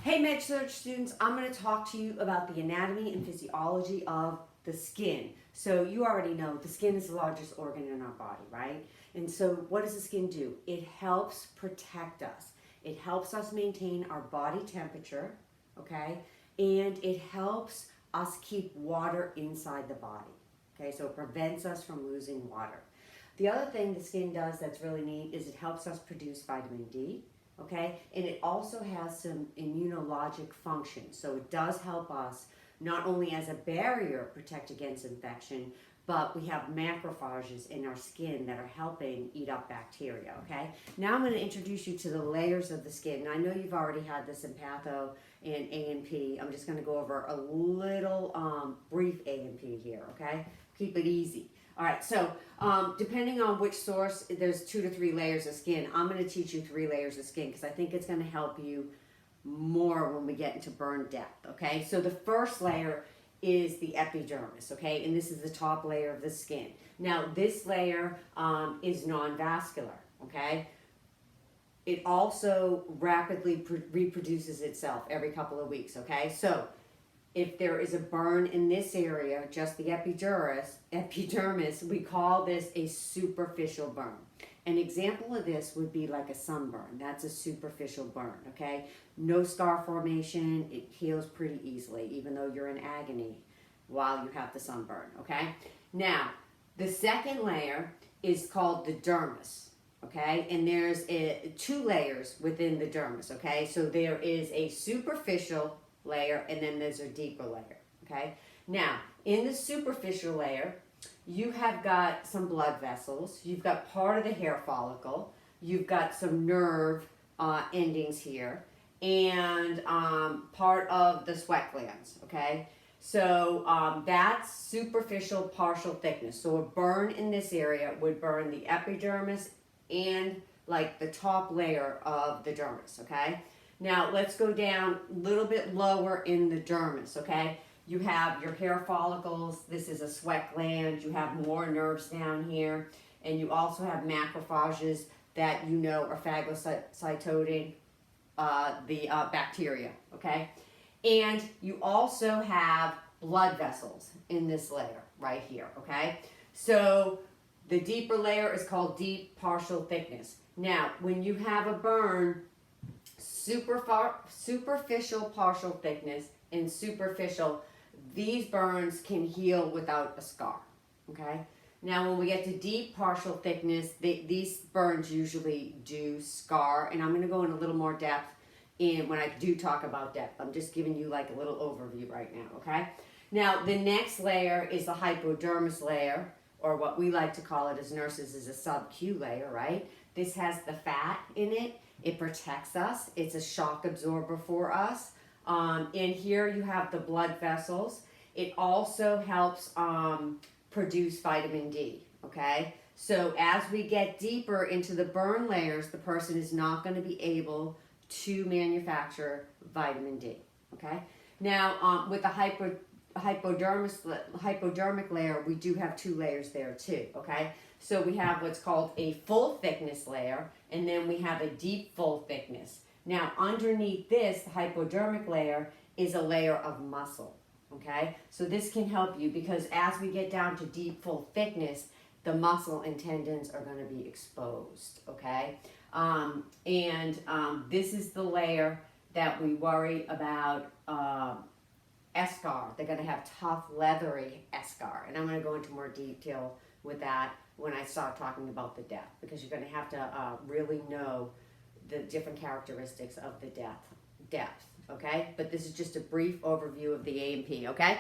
Hey MedSurg students, I'm going to talk to you about the anatomy and physiology of the skin. So you already know the skin is the largest organ in our body, right? And so what does the skin do? It helps protect us. It helps us maintain our body temperature, okay? And it helps us keep water inside the body, okay? So it prevents us from losing water. The other thing the skin does that's really neat is it helps us produce vitamin D. Okay, and it also has some immunologic function. So it does help us not only as a barrier protect against infection, but we have macrophages in our skin that are helping eat up bacteria. Okay, now I'm going to introduce you to the layers of the skin. Now, I know you've already had this in patho and A&P. I'm just going to go over a little brief A&P here. Okay, keep it easy. All right, so depending on which source, there's 2 to 3 layers of skin. I'm going to teach you 3 layers of skin because I think it's going to help you more when we get into burn depth, okay? So the first layer is the epidermis, okay? And this is the top layer of the skin. Now, this layer is non-vascular, okay? It also rapidly reproduces itself every couple of weeks, okay? So if there is a burn in this area, just the epidermis, we call this a superficial burn. An example of this would be like a sunburn. That's a superficial burn, okay? No scar formation, it heals pretty easily, even though you're in agony while you have the sunburn, okay? Now, the second layer is called the dermis, okay? And there's 2 layers within the dermis, okay? So there is a superficial layer and then there's a deeper layer, okay? Now, in the superficial layer, you have got some blood vessels, you've got part of the hair follicle, you've got some nerve endings here, and part of the sweat glands, okay? So that's superficial partial thickness. So a burn in this area would burn the epidermis and like the top layer of the dermis, okay? Now, let's go down a little bit lower in the dermis, okay? You have your hair follicles. This is a sweat gland. You have more nerves down here. And you also have macrophages that you know are phagocytoting the bacteria, okay? And you also have blood vessels in this layer right here, okay? So the deeper layer is called deep partial thickness. Now, when you have a burn, superficial partial thickness and superficial, these burns can heal without a scar, okay? Now when we get to deep partial thickness, these burns usually do scar, and I'm going to go in a little more depth when I do talk about depth. I'm just giving you like a little overview right now, okay? Now the next layer is the hypodermis layer, or what we like to call it as nurses is a sub-Q layer, right? This has the fat in it. It protects us. It's a shock absorber for us. And here you have the blood vessels. It also helps produce vitamin D, okay? So as we get deeper into the burn layers, the person is not going to be able to manufacture vitamin D, okay? Now, with the hypodermic layer, we do have 2 layers there too, okay? So we have what's called a full thickness layer, and then we have a deep full thickness. Now, underneath this, the hypodermic layer is a layer of muscle, okay? So this can help you because as we get down to deep full thickness, the muscle and tendons are going to be exposed, okay? This is the layer that we worry about eschar. They're going to have tough, leathery eschar, and I'm going to go into more detail with that when I start talking about the depth, because you're going to have to really know the different characteristics of the depth, okay? But this is just a brief overview of the A&P, okay?